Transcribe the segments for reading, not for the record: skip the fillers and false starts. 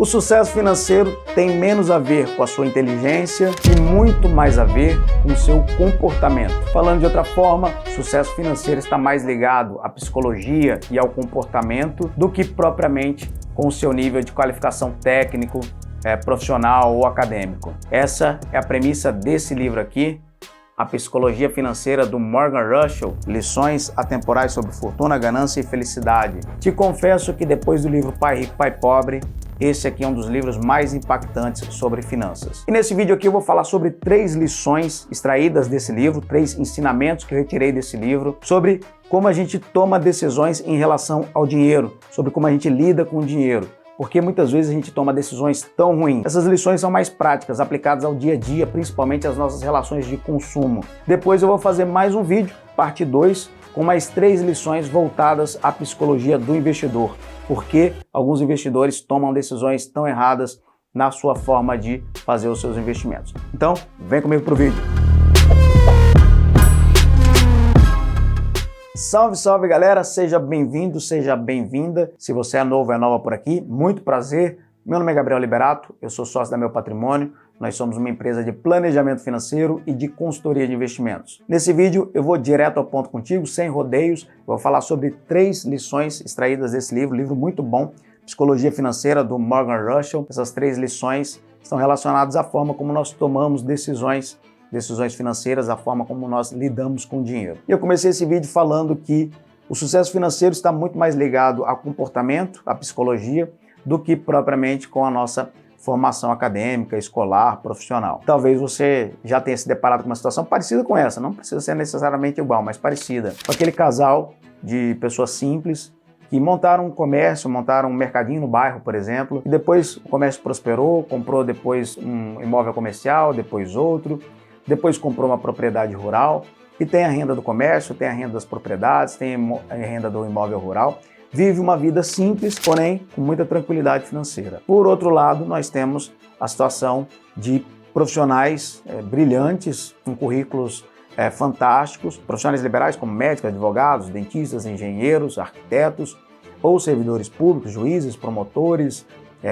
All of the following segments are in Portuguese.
O sucesso financeiro tem menos a ver com a sua inteligência e muito mais a ver com o seu comportamento. Falando de outra forma, o sucesso financeiro está mais ligado à psicologia e ao comportamento do que propriamente com o seu nível de qualificação técnico, profissional ou acadêmico. Essa é a premissa desse livro aqui, A Psicologia Financeira, do Morgan Housel, Lições Atemporais sobre Fortuna, Ganância e Felicidade. Te confesso que depois do livro Pai Rico, Pai Pobre, esse aqui é um dos livros mais impactantes sobre finanças. E nesse vídeo aqui eu vou falar sobre 3 lições extraídas desse livro, 3 ensinamentos que eu retirei desse livro, sobre como a gente toma decisões em relação ao dinheiro, sobre como a gente lida com o dinheiro. Porque muitas vezes a gente toma decisões tão ruins. Essas lições são mais práticas, aplicadas ao dia a dia, principalmente às nossas relações de consumo. Depois eu vou fazer mais um vídeo, parte 2, com mais 3 lições voltadas à psicologia do investidor. Porque alguns investidores tomam decisões tão erradas na sua forma de fazer os seus investimentos. Então, vem comigo pro vídeo. Salve, salve galera, seja bem-vindo, seja bem-vinda. Se você é novo, é nova por aqui, muito prazer. Meu nome é Gabriel Liberato, eu sou sócio da Meu Patrimônio. Nós somos uma empresa de planejamento financeiro e de consultoria de investimentos. Nesse vídeo eu vou direto ao ponto contigo, sem rodeios. Vou falar sobre 3 lições extraídas desse livro muito bom, Psicologia Financeira, do Morgan Housel. Essas 3 lições estão relacionadas à forma como nós tomamos decisões financeiras, a forma como nós lidamos com o dinheiro. E eu comecei esse vídeo falando que o sucesso financeiro está muito mais ligado ao comportamento, à psicologia, do que propriamente com a nossa formação acadêmica, escolar, profissional. Talvez você já tenha se deparado com uma situação parecida com essa, não precisa ser necessariamente igual, mas parecida. Com aquele casal de pessoas simples que montaram um comércio, montaram um mercadinho no bairro, por exemplo, e depois o comércio prosperou, comprou depois um imóvel comercial, depois outro, depois comprou uma propriedade rural e tem a renda do comércio, tem a renda das propriedades, tem a renda do imóvel rural. Vive uma vida simples, porém com muita tranquilidade financeira. Por outro lado, nós temos a situação de profissionais brilhantes, com currículos fantásticos, profissionais liberais como médicos, advogados, dentistas, engenheiros, arquitetos, ou servidores públicos, juízes, promotores,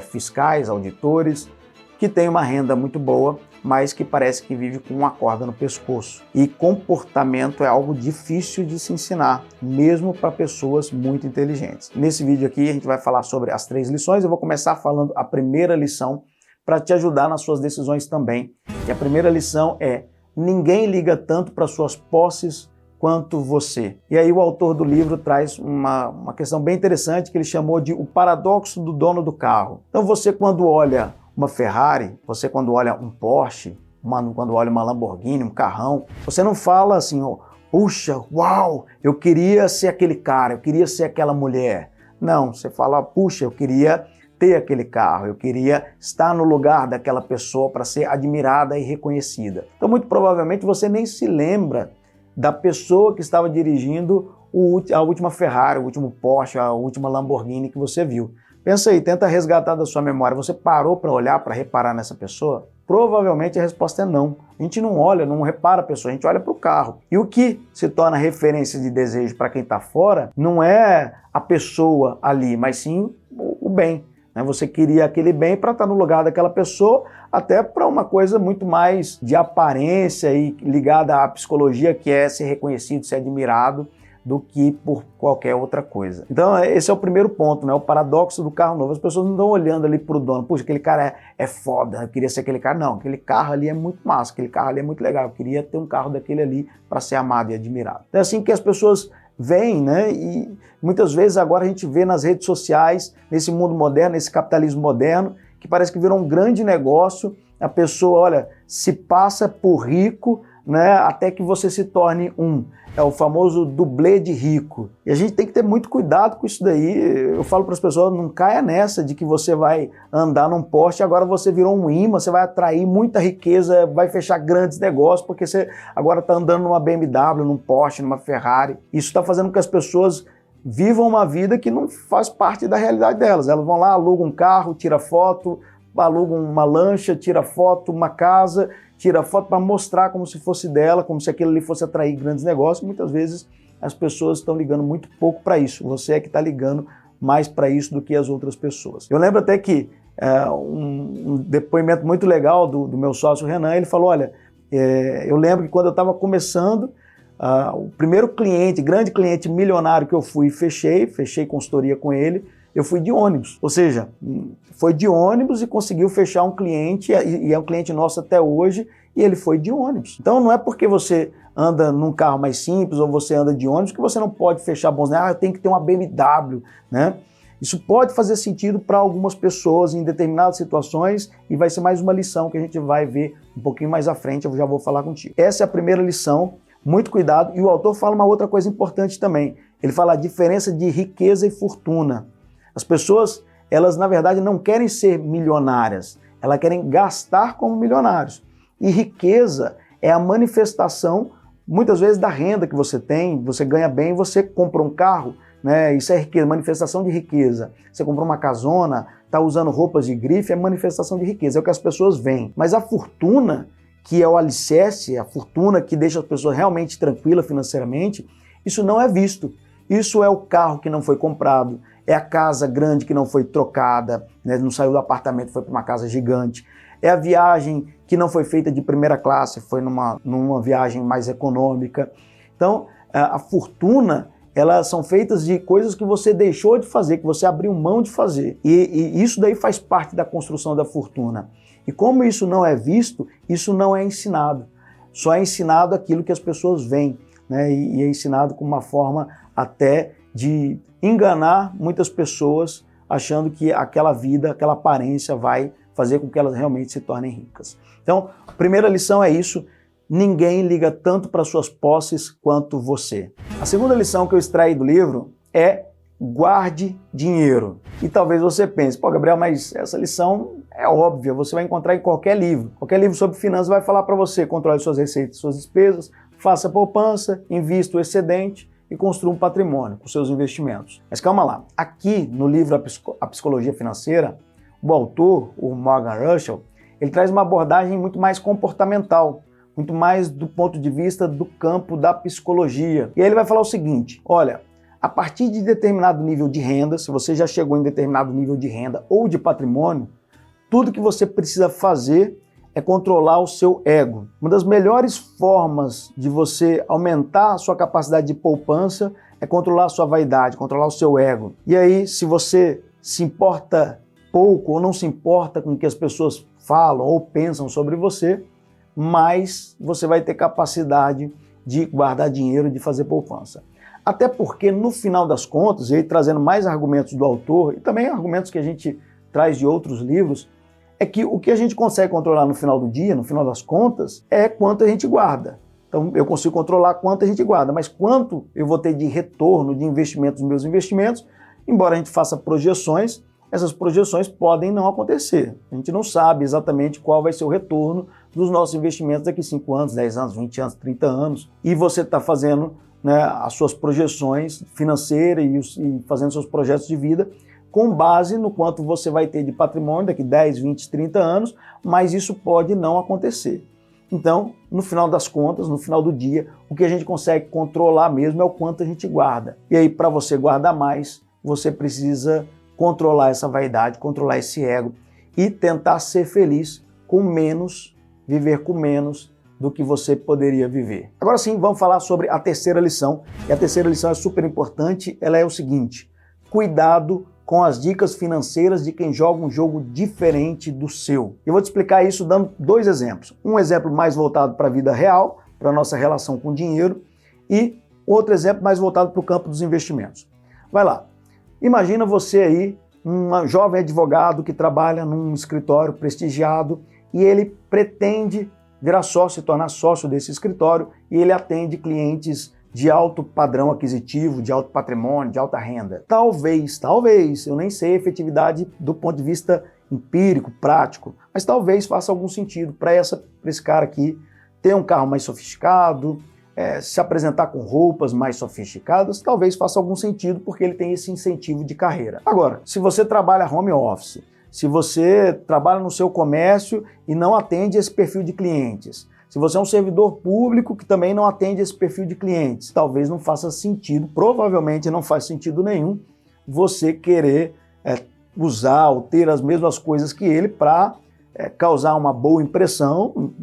fiscais, auditores, que têm uma renda muito boa, mas que parece que vive com uma corda no pescoço. E comportamento é algo difícil de se ensinar, mesmo para pessoas muito inteligentes. Nesse vídeo aqui a gente vai falar sobre as 3 lições. Eu vou começar falando a primeira lição para te ajudar nas suas decisões também. E a primeira lição é: ninguém liga tanto para suas posses quanto você. E aí o autor do livro traz uma questão bem interessante que ele chamou de o paradoxo do dono do carro. Então você, quando olha uma Ferrari, você quando olha um Porsche, quando olha uma Lamborghini, um carrão, você não fala assim, puxa, uau, eu queria ser aquele cara, eu queria ser aquela mulher. Não, você fala, puxa, eu queria ter aquele carro, eu queria estar no lugar daquela pessoa para ser admirada e reconhecida. Então, muito provavelmente, você nem se lembra da pessoa que estava dirigindo a última Ferrari, o último Porsche, a última Lamborghini que você viu. Pensa aí, tenta resgatar da sua memória. Você parou para olhar, para reparar nessa pessoa? Provavelmente a resposta é não. A gente não olha, não repara a pessoa, a gente olha para o carro. E o que se torna referência de desejo para quem está fora não é a pessoa ali, mas sim o bem. Você queria aquele bem para estar no lugar daquela pessoa, até para uma coisa muito mais de aparência e ligada à psicologia, que é ser reconhecido, ser admirado, do que por qualquer outra coisa. Então esse é o primeiro ponto, o paradoxo do carro novo. As pessoas não estão olhando ali para o dono, puxa, aquele cara é foda, eu queria ser aquele cara. Não, aquele carro ali é muito massa, aquele carro ali é muito legal, eu queria ter um carro daquele ali para ser amado e admirado. É assim que as pessoas veem, e muitas vezes agora a gente vê nas redes sociais, nesse mundo moderno, nesse capitalismo moderno, que parece que virou um grande negócio. A pessoa, olha, se passa por rico, até que você se torne é o famoso dublê de rico. E a gente tem que ter muito cuidado com isso daí. Eu falo para as pessoas, não caia nessa de que você vai andar num Porsche e agora você virou um imã, você vai atrair muita riqueza, vai fechar grandes negócios, porque você agora está andando numa BMW, num Porsche, numa Ferrari. Isso está fazendo com que as pessoas vivam uma vida que não faz parte da realidade delas. Elas vão lá, alugam um carro, tira foto, alugam uma lancha, tira foto, uma casa, tira foto para mostrar como se fosse dela, como se aquilo ali fosse atrair grandes negócios. Muitas vezes as pessoas estão ligando muito pouco para isso. Você é que está ligando mais para isso do que as outras pessoas. Eu lembro até que um depoimento muito legal do meu sócio Renan. Ele falou, olha, eu lembro que quando eu estava começando, o primeiro cliente, grande cliente milionário que eu fui, fechei consultoria com ele, eu fui de ônibus. Ou seja, foi de ônibus e conseguiu fechar um cliente, e é um cliente nosso até hoje, e ele foi de ônibus. Então não é porque você anda num carro mais simples ou você anda de ônibus que você não pode fechar bons negócios. Eu tenho que ter uma BMW, né? Isso pode fazer sentido para algumas pessoas em determinadas situações e vai ser mais uma lição que a gente vai ver um pouquinho mais à frente, eu já vou falar contigo. Essa é a primeira lição, muito cuidado. E o autor fala uma outra coisa importante também. Ele fala a diferença de riqueza e fortuna. As pessoas, elas na verdade não querem ser milionárias, elas querem gastar como milionários. E riqueza é a manifestação, muitas vezes, da renda que você tem, você ganha bem, você compra um carro, né? Isso é riqueza, manifestação de riqueza. Você comprou uma casona, está usando roupas de grife, é manifestação de riqueza, é o que as pessoas veem. Mas a fortuna, que é o alicerce, a fortuna que deixa as pessoas realmente tranquilas financeiramente, isso não é visto. Isso é o carro que não foi comprado, é a casa grande que não foi trocada, né? Não saiu do apartamento, foi para uma casa gigante. É a viagem que não foi feita de primeira classe, foi numa viagem mais econômica. Então, a fortuna, elas são feitas de coisas que você deixou de fazer, que você abriu mão de fazer. E isso daí faz parte da construção da fortuna. E como isso não é visto, isso não é ensinado. Só é ensinado aquilo que as pessoas veem, né? E é ensinado com uma forma até de enganar muitas pessoas, achando que aquela vida, aquela aparência vai fazer com que elas realmente se tornem ricas. Então, a primeira lição é isso: ninguém liga tanto para suas posses quanto você. A segunda lição que eu extraí do livro é guarde dinheiro. E talvez você pense, pô, Gabriel, mas essa lição é óbvia, você vai encontrar em qualquer livro. Qualquer livro sobre finanças vai falar para você: controle suas receitas, suas despesas, faça poupança, invista o excedente e construa um patrimônio com seus investimentos. Mas calma lá, aqui no livro A Psicologia Financeira, o autor, o Morgan Housel, ele traz uma abordagem muito mais comportamental, muito mais do ponto de vista do campo da psicologia. E aí ele vai falar o seguinte: olha, a partir de determinado nível de renda, se você já chegou em determinado nível de renda ou de patrimônio, tudo que você precisa fazer é controlar o seu ego. Uma das melhores formas de você aumentar a sua capacidade de poupança é controlar a sua vaidade, controlar o seu ego. E aí, se você se importa pouco ou não se importa com o que as pessoas falam ou pensam sobre você, mais você vai ter capacidade de guardar dinheiro, de fazer poupança. Até porque, no final das contas, e aí trazendo mais argumentos do autor e também argumentos que a gente traz de outros livros, é que o que a gente consegue controlar no final do dia, no final das contas, é quanto a gente guarda. Então, eu consigo controlar quanto a gente guarda, mas quanto eu vou ter de retorno de investimento dos meus investimentos, embora a gente faça projeções, essas projeções podem não acontecer. A gente não sabe exatamente qual vai ser o retorno dos nossos investimentos daqui 5 anos, 10 anos, 20 anos, 30 anos. E você está fazendo, né, as suas projeções financeiras e fazendo seus projetos de vida com base no quanto você vai ter de patrimônio daqui 10, 20, 30 anos, mas isso pode não acontecer. Então, no final das contas, no final do dia, o que a gente consegue controlar mesmo é o quanto a gente guarda. E aí, para você guardar mais, você precisa controlar essa vaidade, controlar esse ego e tentar ser feliz com menos, viver com menos do que você poderia viver. Agora sim, vamos falar sobre a terceira lição. E a terceira lição é super importante, ela é o seguinte: cuidado com as dicas financeiras de quem joga um jogo diferente do seu. Eu vou te explicar isso dando 2 exemplos. Um exemplo mais voltado para a vida real, para a nossa relação com o dinheiro, e outro exemplo mais voltado para o campo dos investimentos. Vai lá. Imagina você aí, um jovem advogado que trabalha num escritório prestigiado e ele pretende virar sócio, se tornar sócio desse escritório, e ele atende clientes de alto padrão aquisitivo, de alto patrimônio, de alta renda. Talvez, eu nem sei a efetividade do ponto de vista empírico, prático, mas talvez faça algum sentido para esse cara aqui ter um carro mais sofisticado, se apresentar com roupas mais sofisticadas, talvez faça algum sentido porque ele tem esse incentivo de carreira. Agora, se você trabalha home office, se você trabalha no seu comércio e não atende esse perfil de clientes, se você é um servidor público que também não atende esse perfil de clientes, talvez não faça sentido, provavelmente não faz sentido nenhum, você querer usar ou ter as mesmas coisas que ele para causar uma boa impressão,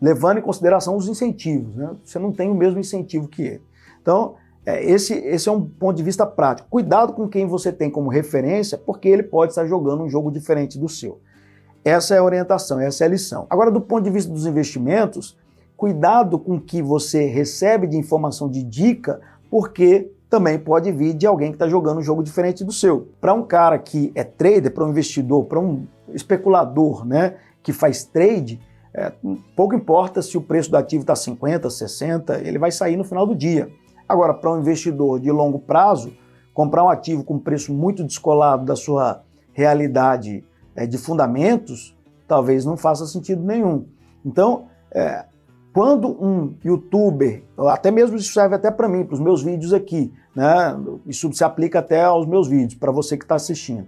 levando em consideração os incentivos, né? Você não tem o mesmo incentivo que ele. Então, esse é um ponto de vista prático. Cuidado com quem você tem como referência, porque ele pode estar jogando um jogo diferente do seu. Essa é a orientação, essa é a lição. Agora, do ponto de vista dos investimentos, cuidado com o que você recebe de informação de dica, porque também pode vir de alguém que está jogando um jogo diferente do seu. Para um cara que é trader, para um investidor, para um especulador, né, que faz trade, pouco importa se o preço do ativo está 50, 60, ele vai sair no final do dia. Agora, para um investidor de longo prazo, comprar um ativo com preço muito descolado da sua realidade de fundamentos, talvez não faça sentido nenhum. Então, quando um youtuber, até mesmo isso serve até para mim, para os meus vídeos aqui, né? Isso se aplica até aos meus vídeos, para você que está assistindo.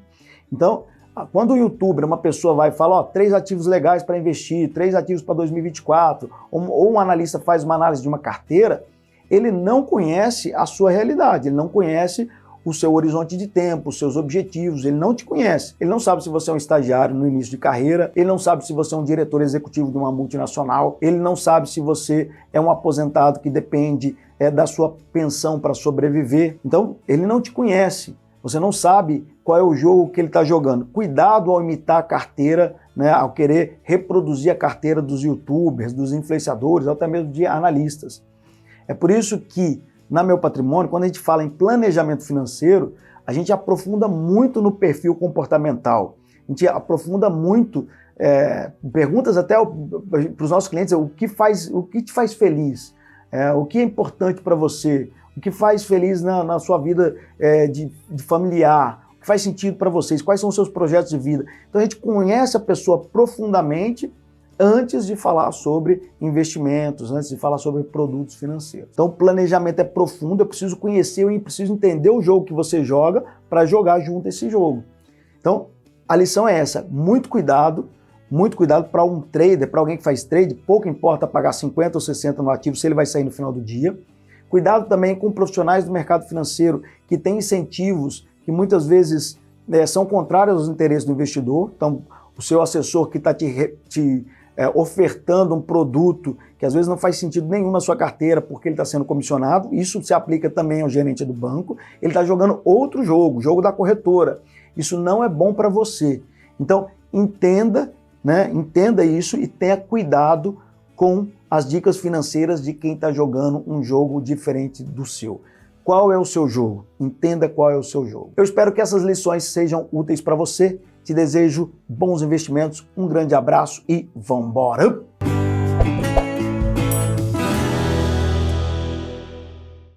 Então, quando o youtuber, uma pessoa vai e fala, ó, 3 ativos legais para investir, 3 ativos para 2024, ou um analista faz uma análise de uma carteira, ele não conhece a sua realidade, ele não conhece o seu horizonte de tempo, os seus objetivos, ele não te conhece. Ele não sabe se você é um estagiário no início de carreira, ele não sabe se você é um diretor executivo de uma multinacional, ele não sabe se você é um aposentado que depende da sua pensão para sobreviver. Então, ele não te conhece. Você não sabe qual é o jogo que ele está jogando. Cuidado ao imitar a carteira, né, ao querer reproduzir a carteira dos youtubers, dos influenciadores, até mesmo de analistas. É por isso que, na Meu Patrimônio, quando a gente fala em planejamento financeiro, a gente aprofunda muito no perfil comportamental. A gente aprofunda muito, perguntas até para os nossos clientes, o que te faz feliz? O que é importante para você? O que faz feliz na sua vida de familiar? O que faz sentido para vocês? Quais são os seus projetos de vida? Então a gente conhece a pessoa profundamente antes de falar sobre investimentos, antes de falar sobre produtos financeiros. Então o planejamento é profundo, eu preciso conhecer, eu preciso entender o jogo que você joga para jogar junto esse jogo. Então a lição é essa, muito cuidado para um trader, para alguém que faz trade, pouco importa pagar 50 ou 60 no ativo se ele vai sair no final do dia. Cuidado também com profissionais do mercado financeiro que têm incentivos que muitas vezes são contrários aos interesses do investidor. Então o seu assessor que está te ofertando um produto que às vezes não faz sentido nenhum na sua carteira porque ele está sendo comissionado, isso se aplica também ao gerente do banco, ele está jogando outro jogo, o jogo da corretora. Isso não é bom para você. Então entenda isso e tenha cuidado com as dicas financeiras de quem está jogando um jogo diferente do seu. Qual é o seu jogo? Entenda qual é o seu jogo. Eu espero que essas lições sejam úteis para você. Te desejo bons investimentos, um grande abraço e vambora!